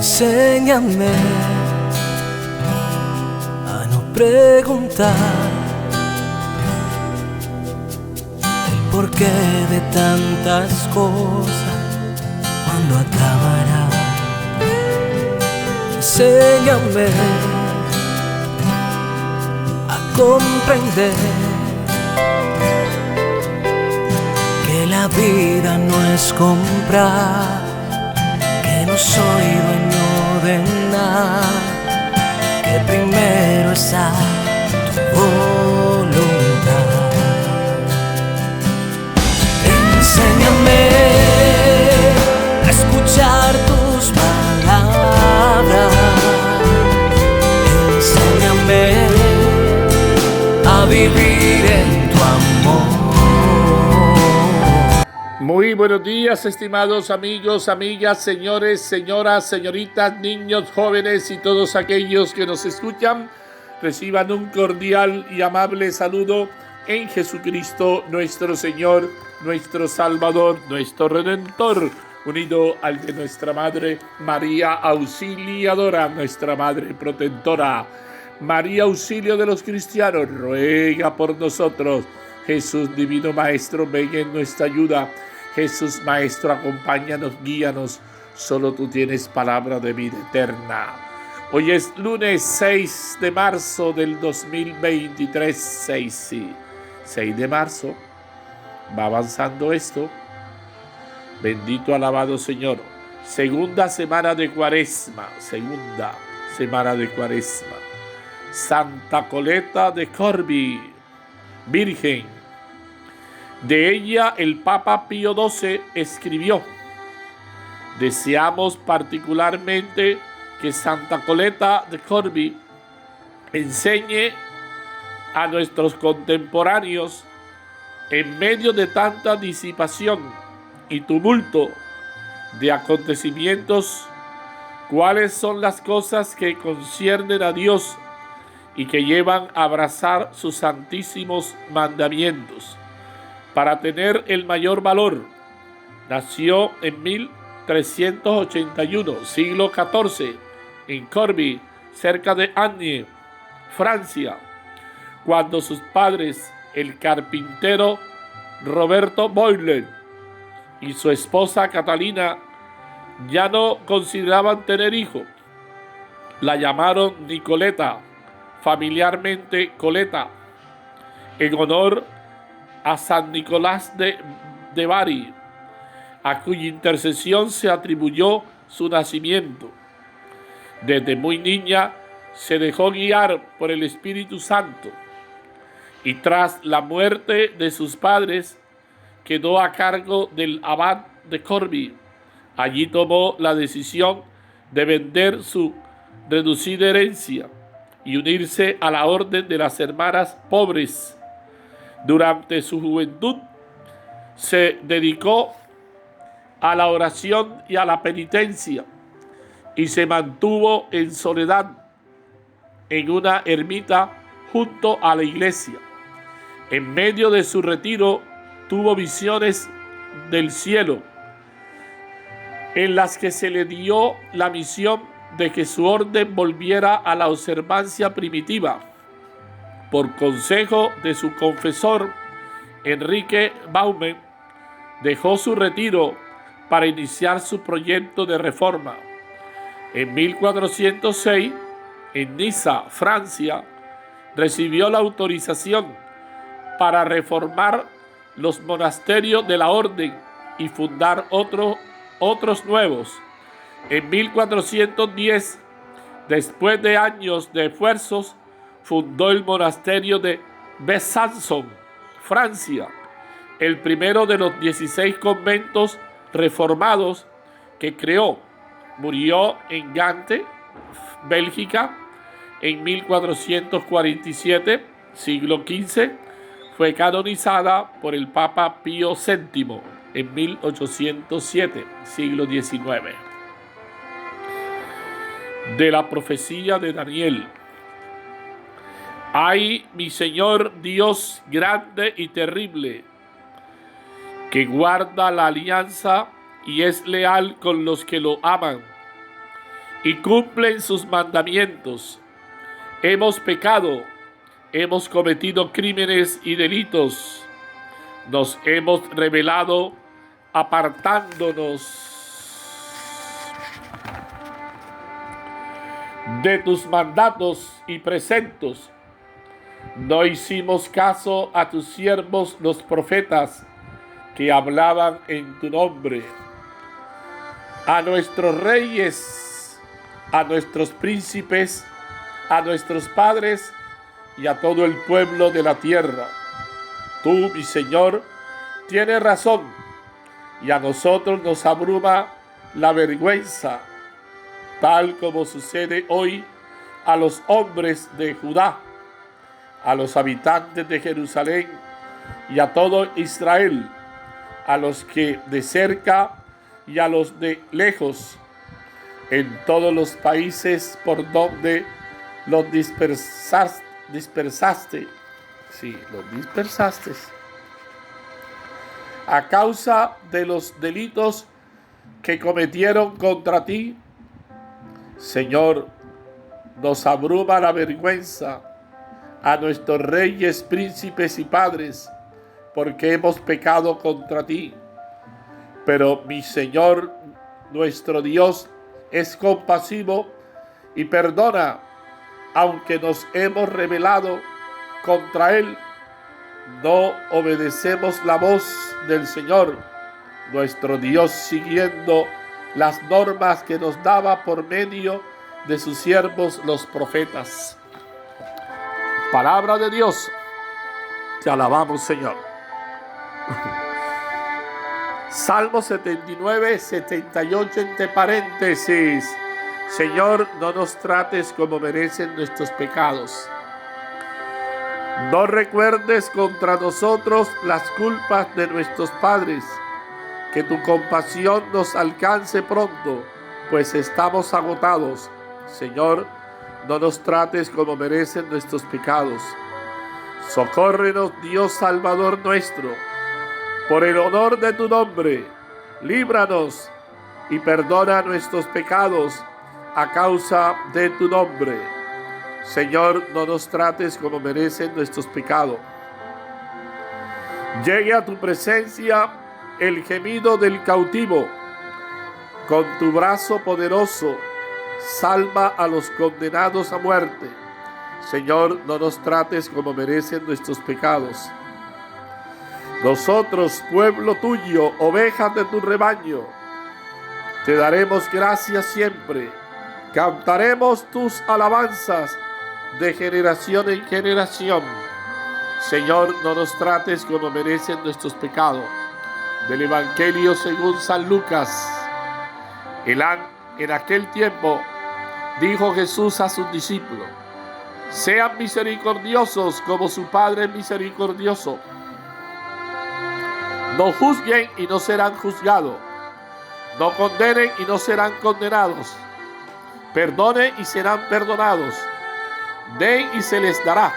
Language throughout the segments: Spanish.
Enséñame a no preguntar el porqué de tantas cosas, cuándo acabará. Enséñame a comprender que la vida no es comprar, que no soy dueño de nada, que primero está tu voluntad. Enséñame a escuchar tus palabras, enséñame a vivir en tu amor. Muy buenos días, estimados amigos, amigas, señores, señoras, señoritas, niños, jóvenes y todos aquellos que nos escuchan. Reciban un cordial y amable saludo en Jesucristo, nuestro Señor, nuestro Salvador, nuestro Redentor, unido al de nuestra Madre María Auxiliadora, nuestra Madre Protectora. María, auxilio de los cristianos, ruega por nosotros. Jesús, divino Maestro, ven en nuestra ayuda. Jesús, Maestro, acompáñanos, guíanos. Solo tú tienes palabra de vida eterna. Hoy es lunes 6 de marzo del 2023. 6 de marzo. Va avanzando esto. Bendito, alabado Señor. Segunda semana de Cuaresma. Santa Coleta de Corbie, Virgen. De ella el Papa Pío XII escribió: deseamos particularmente que Santa Coleta de Corbie enseñe a nuestros contemporáneos, en medio de tanta disipación y tumulto de acontecimientos, cuáles son las cosas que conciernen a Dios y que llevan a abrazar sus santísimos mandamientos. Para tener el mayor valor, nació en 1381, siglo XIV, en Corbie, cerca de Agny, Francia, cuando sus padres, el carpintero Roberto Boyle y su esposa Catalina, ya no consideraban tener hijo. La llamaron Nicoleta, familiarmente Coleta, en honor a San Nicolás de Bari, a cuya intercesión se atribuyó su nacimiento. Desde muy niña se dejó guiar por el Espíritu Santo y tras la muerte de sus padres quedó a cargo del abad de Corbie. Allí tomó la decisión de vender su reducida herencia y unirse a la orden de las hermanas pobres. Durante su juventud se dedicó a la oración y a la penitencia y se mantuvo en soledad en una ermita junto a la iglesia. En medio de su retiro tuvo visiones del cielo en las que se le dio la misión de que su orden volviera a la observancia primitiva. Por consejo de su confesor, Enrique Baume, dejó su retiro para iniciar su proyecto de reforma. En 1406, en Niza, Francia, recibió la autorización para reformar los monasterios de la orden y fundar otros nuevos. En 1410, después de años de esfuerzos, fundó el monasterio de Besançon, Francia, el primero de los 16 conventos reformados que creó. Murió en Gante, Bélgica, en 1447, siglo XV. Fue canonizada por el Papa Pío VII en 1807, siglo XIX. De la profecía de Daniel. Ay, mi Señor Dios grande y terrible, que guarda la alianza y es leal con los que lo aman, y cumplen sus mandamientos. Hemos pecado, hemos cometido crímenes y delitos, nos hemos rebelado apartándonos de tus mandatos y preceptos. No hicimos caso a tus siervos los profetas que hablaban en tu nombre. A nuestros reyes, a nuestros príncipes, a nuestros padres y a todo el pueblo de la tierra. Tú, mi Señor, tienes razón, y a nosotros nos abruma la vergüenza, tal como sucede hoy a los hombres de Judá, a los habitantes de Jerusalén y a todo Israel, a los que de cerca y a los de lejos, en todos los países por donde los dispersaste. Sí, los dispersaste. A causa de los delitos que cometieron contra ti, Señor, nos abruma la vergüenza a nuestros reyes, príncipes y padres, porque hemos pecado contra ti. Pero mi Señor, nuestro Dios, es compasivo y perdona, aunque nos hemos rebelado contra Él. No obedecemos la voz del Señor, nuestro Dios, siguiendo las normas que nos daba por medio de sus siervos los profetas. Palabra de Dios. Te alabamos, Señor. Salmo 79, 78 entre paréntesis. Señor, no nos trates como merecen nuestros pecados. No recuerdes contra nosotros las culpas de nuestros padres. Que tu compasión nos alcance pronto, pues estamos agotados. Señor, no nos trates como merecen nuestros pecados. Socórrenos, Dios Salvador nuestro. Por el honor de tu nombre, líbranos y perdona nuestros pecados a causa de tu nombre. Señor, no nos trates como merecen nuestros pecados. Llegue a tu presencia el gemido del cautivo. Con tu brazo poderoso, salva a los condenados a muerte. Señor, no nos trates como merecen nuestros pecados. Nosotros, pueblo tuyo, ovejas de tu rebaño, te daremos gracias siempre. Cantaremos tus alabanzas de generación en generación. Señor, no nos trates como merecen nuestros pecados. Del Evangelio según San Lucas. En aquel tiempo dijo Jesús a sus discípulos: sean misericordiosos como su Padre es misericordioso. No juzguen y no serán juzgados. No condenen y no serán condenados. Perdonen y serán perdonados. Den y se les dará.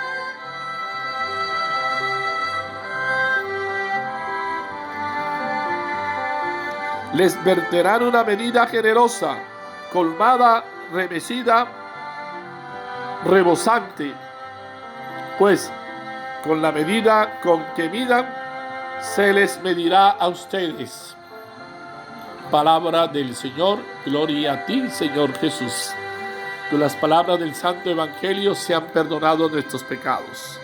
Les verterán una medida generosa, colmada, remecida, rebosante, pues con la medida con que midan, se les medirá a ustedes. Palabra del Señor, gloria a ti, Señor Jesús. Con las palabras del Santo Evangelio se han perdonado nuestros pecados.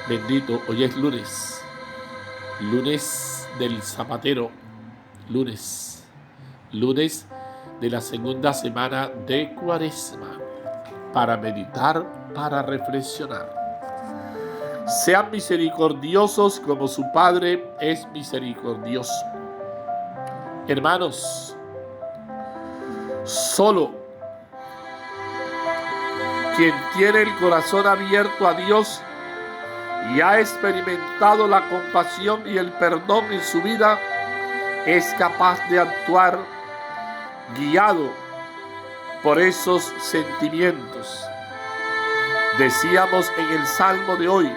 Bendito, hoy es lunes, lunes del Zapatero, lunes de la segunda semana de Cuaresma, para meditar, para reflexionar. Sean misericordiosos como su Padre es misericordioso. Hermanos, solo quien tiene el corazón abierto a Dios y ha experimentado la compasión y el perdón en su vida es capaz de actuar guiado por esos sentimientos. Decíamos en el Salmo de hoy: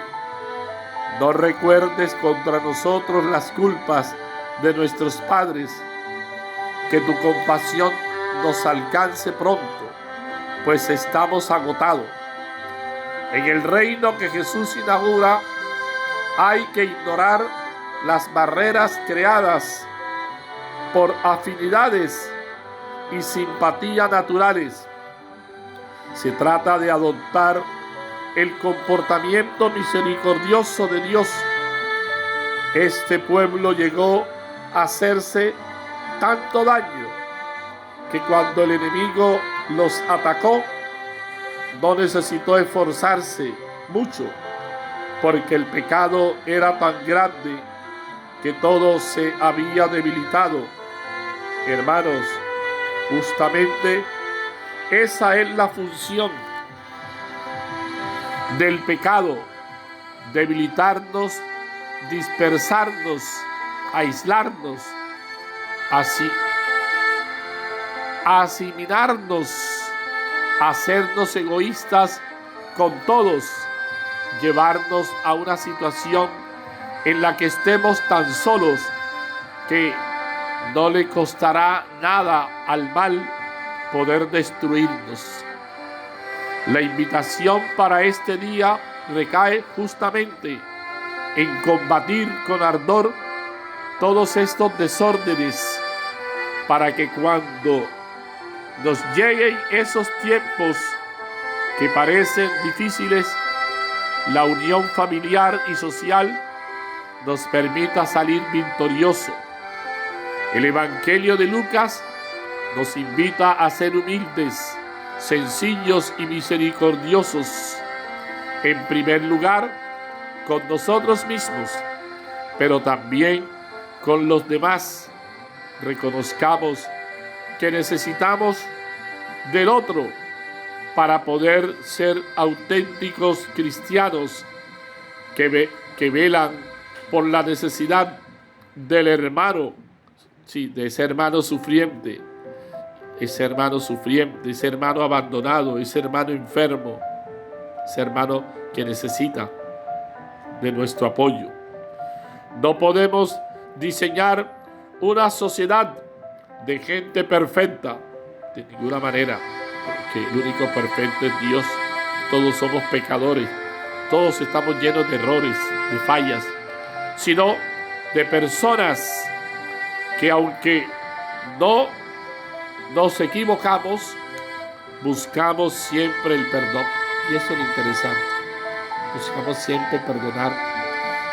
no recuerdes contra nosotros las culpas de nuestros padres, que tu compasión nos alcance pronto, pues estamos agotados. En el reino que Jesús inaugura, hay que ignorar las barreras creadas por afinidades y simpatía naturales. Se trata de adoptar el comportamiento misericordioso de Dios. Este pueblo llegó a hacerse tanto daño que cuando el enemigo los atacó, no necesitó esforzarse mucho, porque el pecado era tan grande que todo se había debilitado. Hermanos, justamente esa es la función del pecado: debilitarnos, dispersarnos, aislarnos, asimilarnos, hacernos egoístas con todos, llevarnos a una situación en la que estemos tan solos que no le costará nada al mal poder destruirnos. La invitación para este día recae justamente en combatir con ardor todos estos desórdenes, para que cuando nos lleguen esos tiempos que parecen difíciles, la unión familiar y social nos permita salir victorioso. El Evangelio de Lucas nos invita a ser humildes, sencillos y misericordiosos. En primer lugar, con nosotros mismos, pero también con los demás. Reconozcamos que necesitamos del otro para poder ser auténticos cristianos que velan por la necesidad del hermano, sí, de ese hermano sufriente, ese hermano abandonado, ese hermano enfermo, ese hermano que necesita de nuestro apoyo. No podemos diseñar una sociedad de gente perfecta, de ninguna manera, porque el único perfecto es Dios. Todos somos pecadores, todos estamos llenos de errores, de fallas, sino de personas que, aunque no nos equivocamos, buscamos siempre el perdón. Y eso es lo interesante. Buscamos siempre perdonar,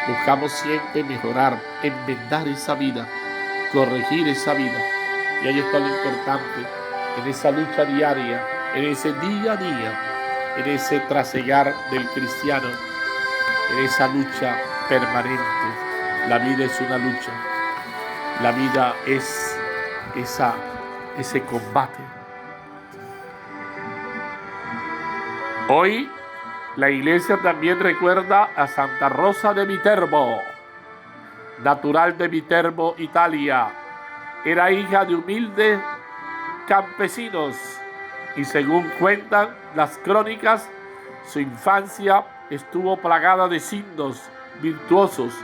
buscamos siempre mejorar, enmendar esa vida, corregir esa vida. Y ahí está lo importante, en esa lucha diaria, en ese día a día, en ese trasegar del cristiano, en esa lucha permanente. La vida es una lucha, la vida es ese combate. Hoy la iglesia también recuerda a Santa Rosa de Viterbo, natural de Viterbo, Italia. Era hija de humildes campesinos y, según cuentan las crónicas, su infancia estuvo plagada de signos virtuosos.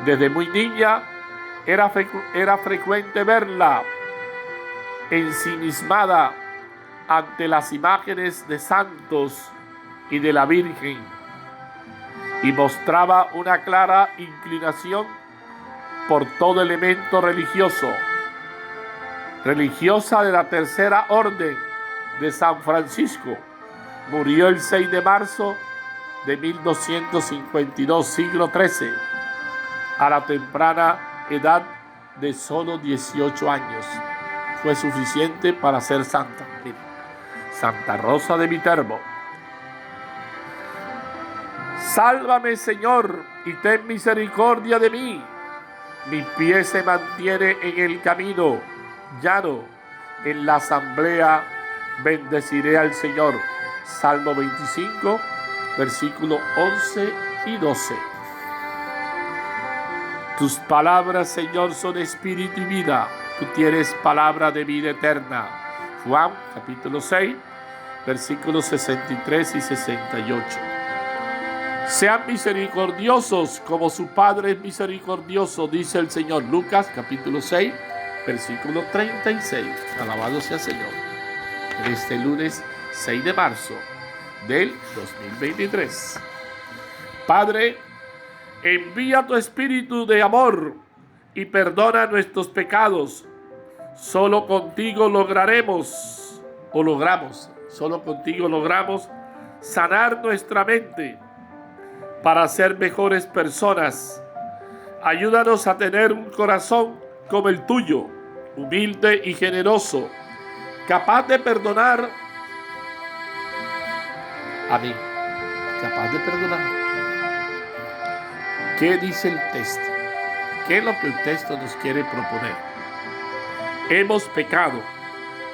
Desde muy niña era frecuente verla ensimismada ante las imágenes de santos y de la Virgen, y mostraba una clara inclinación por todo elemento religioso. Religiosa de la Tercera Orden de San Francisco, murió el 6 de marzo de 1252, siglo XIII, a la temprana edad de solo 18 años. Fue suficiente para ser santa. Santa Rosa de Viterbo. Sálvame, Señor, y ten misericordia de mí. Mi pie se mantiene en el camino llano. En la asamblea bendeciré al Señor. Salmo 25, versículos 11 y 12. Tus palabras, Señor, son espíritu y vida. Tú tienes palabra de vida eterna. Juan, capítulo 6, versículos 63 y 68. Sean misericordiosos como su Padre es misericordioso, dice el Señor. Lucas, capítulo 6, versículo 36. Alabado sea el Señor. En este lunes 6 de marzo del 2023. Padre, envía tu espíritu de amor y perdona nuestros pecados. Solo contigo logramos sanar nuestra mente para ser mejores personas. Ayúdanos a tener un corazón como el tuyo, humilde y generoso, capaz de perdonar. Amén. Capaz de perdonar. ¿Qué dice el texto? ¿Qué es lo que el texto nos quiere proponer? Hemos pecado,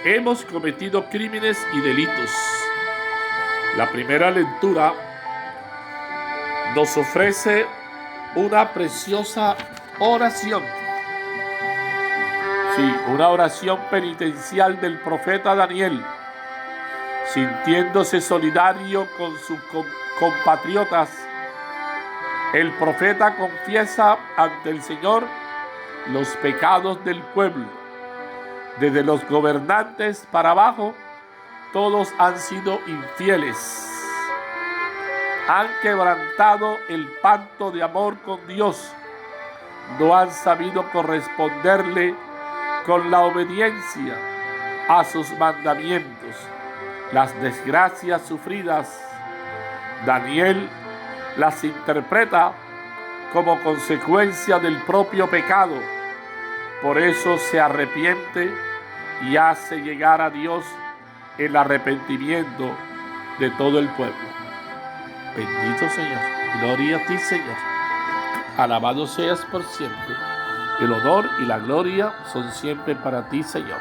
hemos cometido crímenes y delitos. La primera lectura nos ofrece una preciosa oración. Sí, una oración penitencial del profeta Daniel, sintiéndose solidario con sus compatriotas. El profeta confiesa ante el Señor los pecados del pueblo. Desde los gobernantes para abajo, todos han sido infieles. Han quebrantado el pacto de amor con Dios. No han sabido corresponderle con la obediencia a sus mandamientos. Las desgracias sufridas, Daniel las interpreta como consecuencia del propio pecado. Por eso se arrepiente y hace llegar a Dios el arrepentimiento de todo el pueblo. Bendito Señor, gloria a ti, Señor. Alabado seas por siempre. El honor y la gloria son siempre para ti, Señor.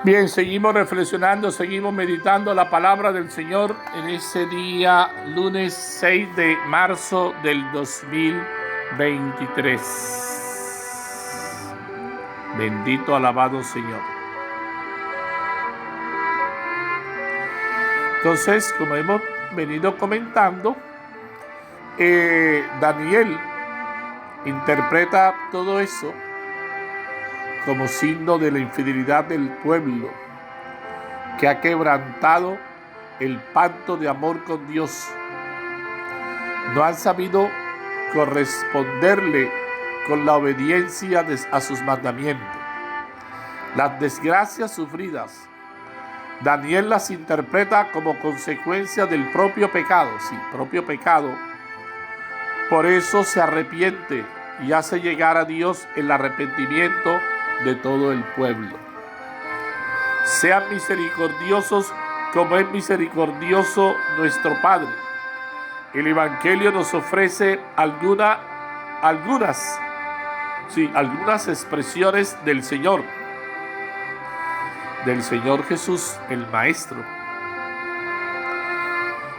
Bien, seguimos reflexionando, seguimos meditando la palabra del Señor en ese día, lunes 6 de marzo del 2023. Bendito, alabado Señor. Entonces, como hemos venido comentando, Daniel interpreta todo eso como signo de la infidelidad del pueblo que ha quebrantado el pacto de amor con Dios. No han sabido corresponderle con la obediencia a sus mandamientos. Las desgracias sufridas, Daniel las interpreta como consecuencia del propio pecado. Sí, propio pecado. Por eso se arrepiente y hace llegar a Dios el arrepentimiento de todo el pueblo. Sean misericordiosos como es misericordioso nuestro Padre. El Evangelio nos ofrece algunas expresiones del Señor Jesús, el Maestro.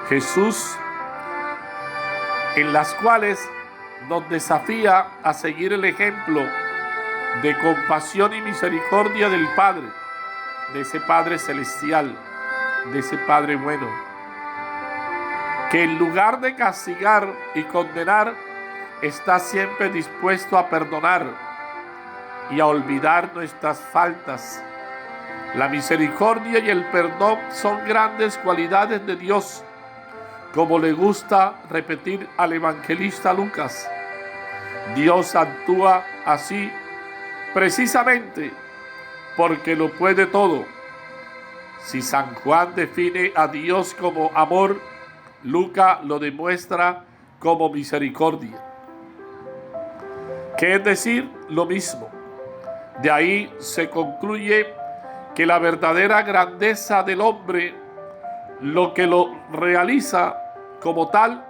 Jesús, en las cuales nos desafía a seguir el ejemplo de compasión y misericordia del Padre, de ese Padre celestial, de ese Padre bueno, que en lugar de castigar y condenar, está siempre dispuesto a perdonar y a olvidar nuestras faltas. La misericordia y el perdón son grandes cualidades de Dios, como le gusta repetir al evangelista Lucas. Dios actúa así precisamente porque lo puede todo. Si San Juan define a Dios como amor, Lucas lo demuestra como misericordia, que es decir, lo mismo. De ahí se concluye que la verdadera grandeza del hombre, lo que lo realiza como tal,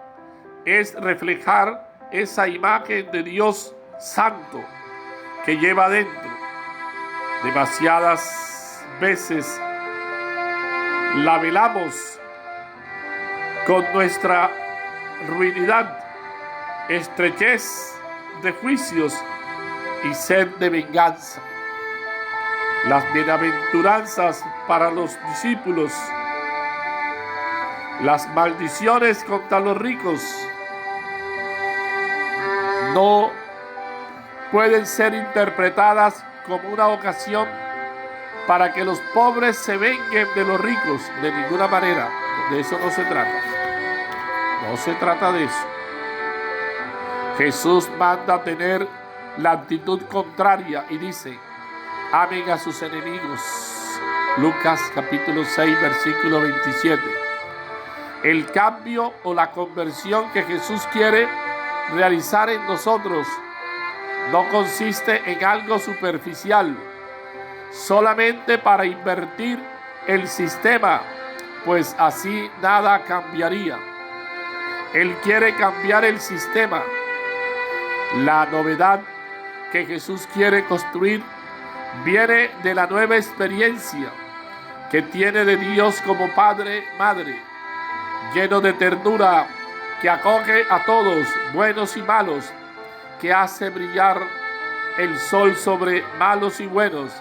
es reflejar esa imagen de Dios santo que lleva dentro. Demasiadas veces la velamos con nuestra ruindad, estrechez de juicios y sed de venganza. Las bienaventuranzas para los discípulos, las maldiciones contra los ricos, no pueden ser interpretadas como una ocasión para que los pobres se venguen de los ricos. De ninguna manera. De eso no se trata. No se trata de eso. Jesús manda tener la actitud contraria y dice: amen a sus enemigos. Lucas capítulo 6, versículo 27. El cambio o la conversión que Jesús quiere realizar en nosotros no consiste en algo superficial, solamente para invertir el sistema, pues así nada cambiaría. Él quiere cambiar el sistema. La novedad que Jesús quiere construir viene de la nueva experiencia que tiene de Dios como Padre, Madre, lleno de ternura, que acoge a todos, buenos y malos, que hace brillar el sol sobre malos y buenos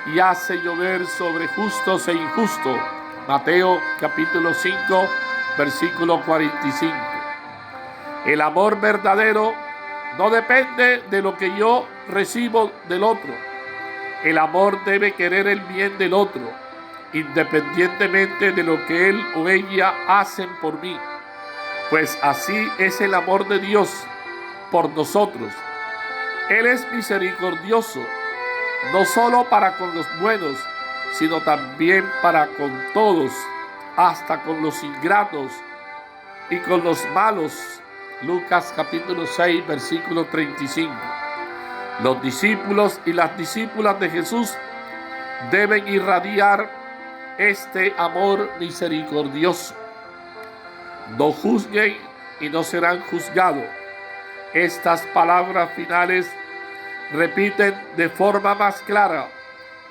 y hace llover sobre justos e injustos. Mateo capítulo 5, versículo 45. El amor verdadero no depende de lo que yo recibo del otro. El amor debe querer el bien del otro, independientemente de lo que él o ella hacen por mí. Pues así es el amor de Dios por nosotros. Él es misericordioso, no solo para con los buenos, sino también para con todos, hasta con los ingratos y con los malos. Lucas capítulo 6, versículo 35. Los discípulos y las discípulas de Jesús deben irradiar este amor misericordioso. No juzguen y no serán juzgados. Estas palabras finales repiten de forma más clara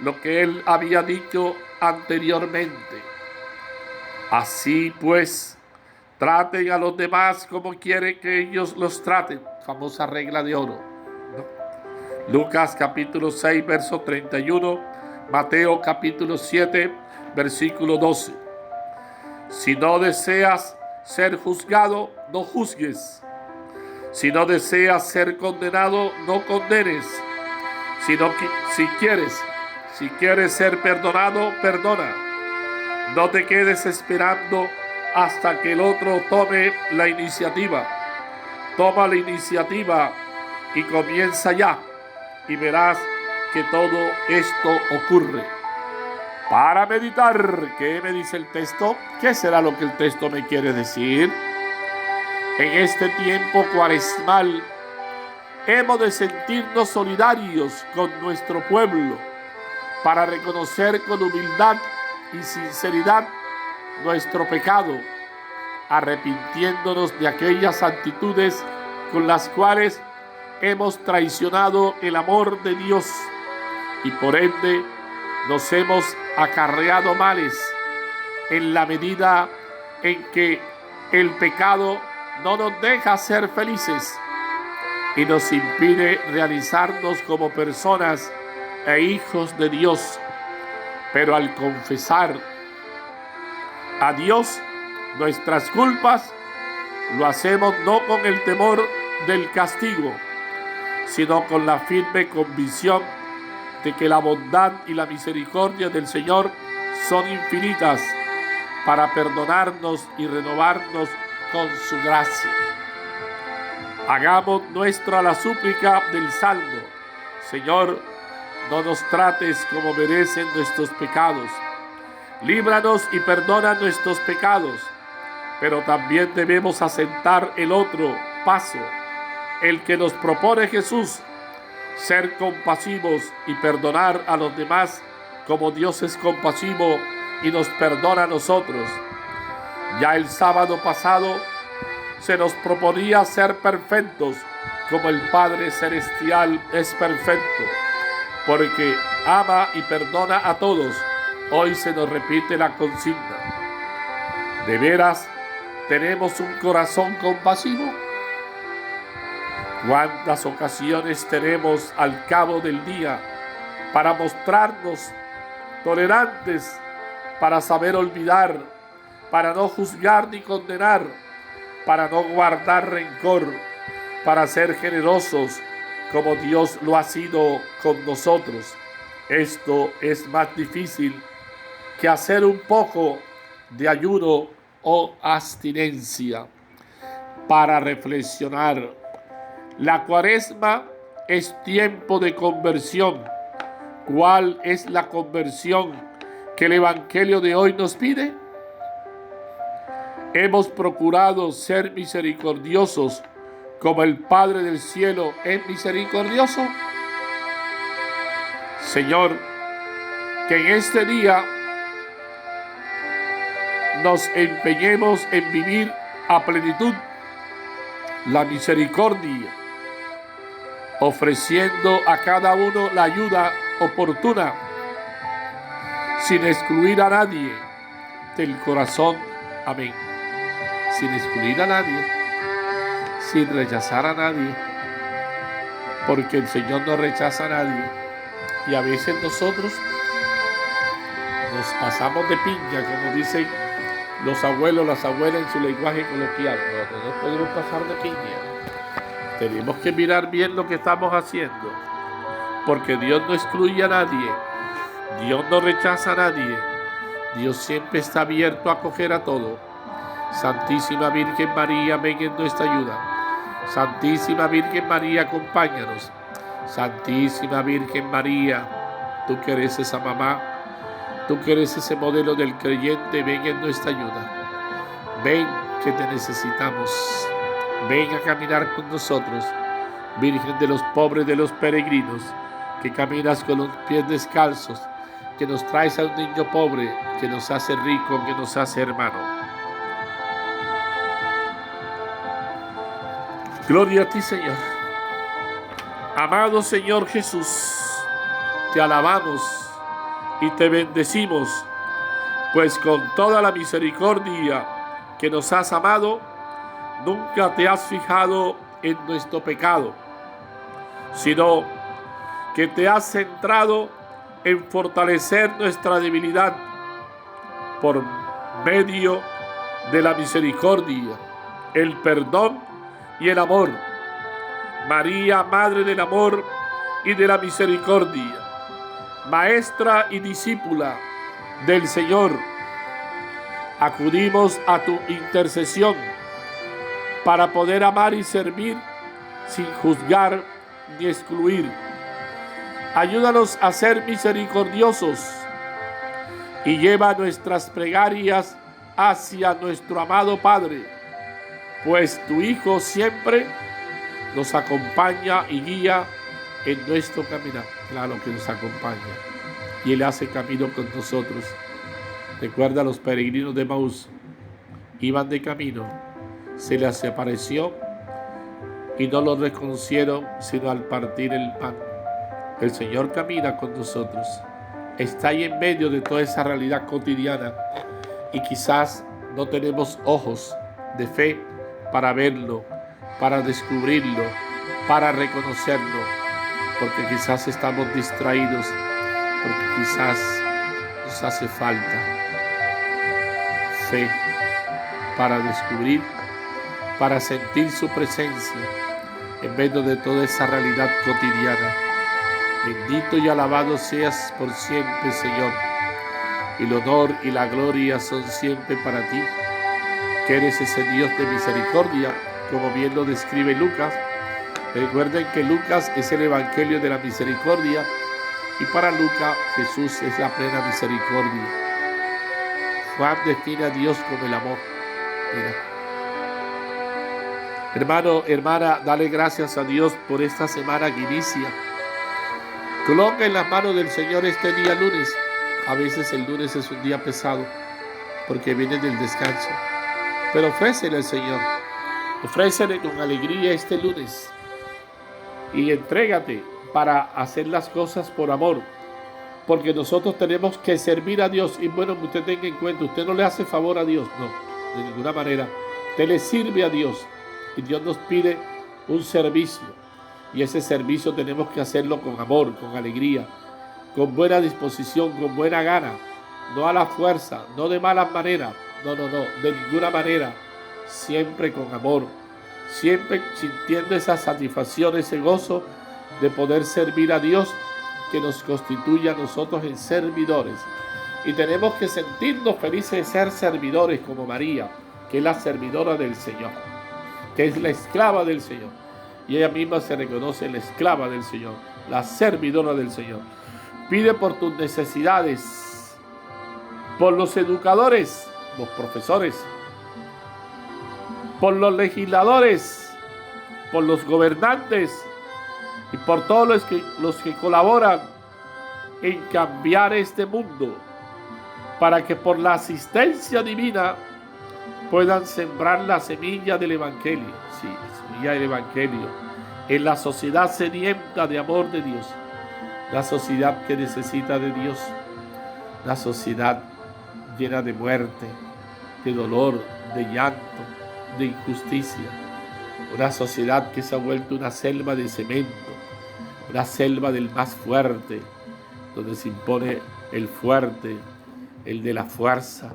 lo que él había dicho anteriormente. Así pues, traten a los demás como quieren que ellos los traten. Famosa regla de oro, ¿no? Lucas capítulo 6, verso 31. Mateo capítulo 7, versículo 12. Si no deseas ser juzgado, no juzgues. Si no deseas ser condenado, no condenes. Si quieres ser perdonado, perdona. No te quedes esperando hasta que el otro tome la iniciativa. Toma la iniciativa y comienza ya, y verás que todo esto ocurre. Para meditar, ¿qué me dice el texto? ¿Qué será lo que el texto me quiere decir? En este tiempo cuaresmal hemos de sentirnos solidarios con nuestro pueblo para reconocer con humildad y sinceridad nuestro pecado, arrepintiéndonos de aquellas actitudes con las cuales hemos traicionado el amor de Dios y por ende nos hemos acarreado males en la medida en que el pecado no nos deja ser felices y nos impide realizarnos como personas e hijos de Dios. Pero al confesar a Dios nuestras culpas, lo hacemos no con el temor del castigo, sino con la firme convicción de que la bondad y la misericordia del Señor son infinitas para perdonarnos y renovarnos con su gracia. Hagamos nuestra la súplica del Salmo: Señor, no nos trates como merecen nuestros pecados. Líbranos y perdona nuestros pecados. Pero también debemos asentar el otro paso, el que nos propone Jesús: ser compasivos y perdonar a los demás como Dios es compasivo y nos perdona a nosotros. Ya el sábado pasado se nos proponía ser perfectos como el Padre Celestial es perfecto, porque ama y perdona a todos. Hoy se nos repite la consigna. ¿De veras tenemos un corazón compasivo? ¿Cuántas ocasiones tenemos al cabo del día para mostrarnos tolerantes, para saber olvidar, para no juzgar ni condenar, para no guardar rencor, para ser generosos, como Dios lo ha sido con nosotros. Esto es más difícil que hacer un poco de ayuno o abstinencia. Para reflexionar, la Cuaresma es tiempo de conversión. ¿Cuál es la conversión que el Evangelio de hoy nos pide? Hemos procurado ser misericordiosos como el Padre del cielo es misericordioso. Señor, que en este día nos empeñemos en vivir a plenitud la misericordia, ofreciendo a cada uno la ayuda oportuna, sin excluir a nadie del corazón. Amén. Sin excluir a nadie, sin rechazar a nadie, porque el Señor no rechaza a nadie. Y a veces nosotros nos pasamos de piña, como dicen los abuelos, las abuelas en su lenguaje coloquial. No nos podemos pasar de piña. Tenemos que mirar bien lo que estamos haciendo, porque Dios no excluye a nadie, Dios no rechaza a nadie, Dios siempre está abierto a acoger a todo. Santísima Virgen María, ven en nuestra ayuda. Santísima Virgen María, acompáñanos. Santísima Virgen María, tú que eres esa mamá, tú que eres ese modelo del creyente, ven en nuestra ayuda. Ven que te necesitamos. Ven a caminar con nosotros, Virgen de los pobres, de los peregrinos, que caminas con los pies descalzos, que nos traes a un niño pobre, que nos hace rico, que nos hace hermano. Gloria a ti, Señor. Amado Señor Jesús, te alabamos y te bendecimos, pues con toda la misericordia que nos has amado, nunca te has fijado en nuestro pecado, sino que te has centrado en fortalecer nuestra debilidad por medio de la misericordia, el perdón y el amor. María, Madre del amor y de la misericordia, maestra y discípula del Señor, acudimos a tu intercesión para poder amar y servir sin juzgar ni excluir. Ayúdanos a ser misericordiosos y lleva nuestras plegarias hacia nuestro amado Padre, pues tu Hijo siempre nos acompaña y guía en nuestro caminar. Claro que nos acompaña y Él hace camino con nosotros. Recuerda a los peregrinos de Emaús, iban de camino, se les apareció y no los reconocieron sino al partir el pan. El Señor camina con nosotros, está ahí en medio de toda esa realidad cotidiana y quizás no tenemos ojos de fe para verlo, para descubrirlo, para reconocerlo, porque quizás estamos distraídos, porque quizás nos hace falta fe para descubrir, para sentir su presencia en medio de toda esa realidad cotidiana. Bendito y alabado seas por siempre, Señor, y el honor y la gloria son siempre para ti, que eres ese Dios de misericordia, como bien lo describe Lucas. Recuerden que Lucas es el Evangelio de la misericordia, y para Lucas Jesús es la plena misericordia. Juan define a Dios como el amor. Mira. Hermano, hermana, dale gracias a Dios por esta semana que inicia. Coloca en las manos del Señor este día lunes. A veces el lunes es un día pesado porque viene del descanso. Pero ofrécele al Señor. Ofrécele con alegría este lunes. Y entrégate para hacer las cosas por amor. Porque nosotros tenemos que servir a Dios. Y bueno, que usted tenga en cuenta, usted no le hace favor a Dios. No, de ninguna manera. Usted le sirve a Dios. Y Dios nos pide un servicio. Y ese servicio tenemos que hacerlo con amor, con alegría, con buena disposición, con buena gana, no a la fuerza, no de malas maneras, no, de ninguna manera, siempre con amor, siempre sintiendo esa satisfacción, ese gozo de poder servir a Dios, que nos constituye a nosotros en servidores. Y tenemos que sentirnos felices de ser servidores como María, que es la servidora del Señor, que es la esclava del Señor. Y ella misma se reconoce la esclava del Señor, la servidora del Señor. Pide por tus necesidades, por los educadores, los profesores, por los legisladores, por los gobernantes y por todos los que colaboran en cambiar este mundo, para que por la asistencia divina puedan sembrar la semilla del Evangelio, sí, la semilla del Evangelio, en la sociedad sedienta de amor de Dios, la sociedad que necesita de Dios, la sociedad llena de muerte, de dolor, de llanto, de injusticia, una sociedad que se ha vuelto una selva de cemento, una selva del más fuerte, donde se impone el fuerte, el de la fuerza,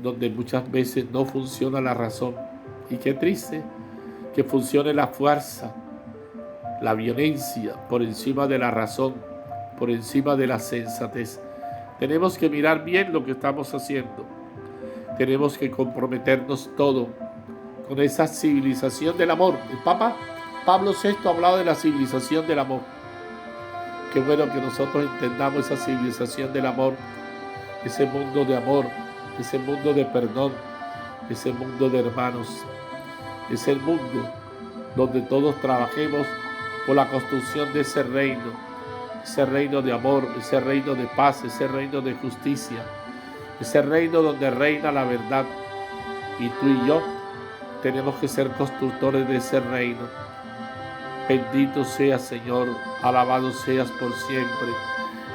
donde muchas veces no funciona la razón. Y qué triste que funcione la fuerza, la violencia por encima de la razón, por encima de la sensatez. Tenemos que mirar bien lo que estamos haciendo. Tenemos que comprometernos todo con esa civilización del amor. El Papa Pablo VI ha hablado de la civilización del amor. Qué bueno que nosotros entendamos esa civilización del amor, ese mundo de amor, ese mundo de perdón, ese mundo de hermanos, ese mundo donde todos trabajemos por la construcción de ese reino de amor, ese reino de paz, ese reino de justicia, ese reino donde reina la verdad. Y tú y yo tenemos que ser constructores de ese reino. Bendito seas, Señor, alabado seas por siempre.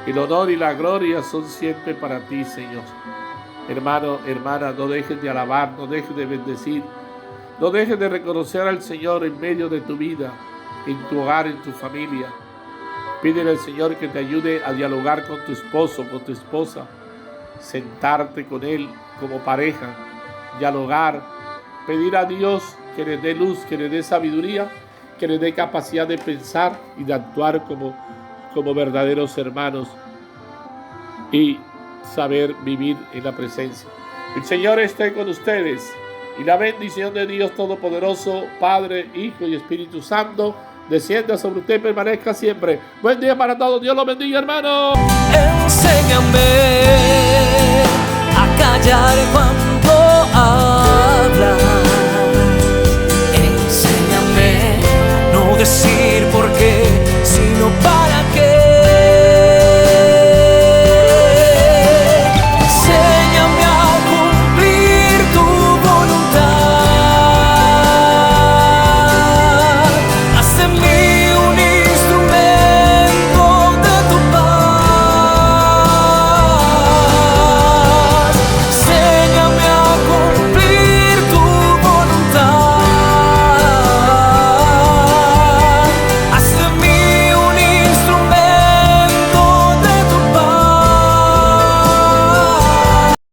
El honor y la gloria son siempre para ti, Señor. Hermano, hermana, no dejes de alabar, no dejes de bendecir, no dejes de reconocer al Señor en medio de tu vida, en tu hogar, en tu familia. Pídele al Señor que te ayude a dialogar con tu esposo, con tu esposa, sentarte con él como pareja, dialogar, pedir a Dios que le dé luz, que le dé sabiduría, que le dé capacidad de pensar y de actuar como verdaderos hermanos y saber vivir en la presencia. El Señor esté con ustedes y la bendición de Dios Todopoderoso, Padre, Hijo y Espíritu Santo, descienda sobre usted y permanezca siempre. Buen día para todos. Dios los bendiga, hermanos. Enséñame a callar cuando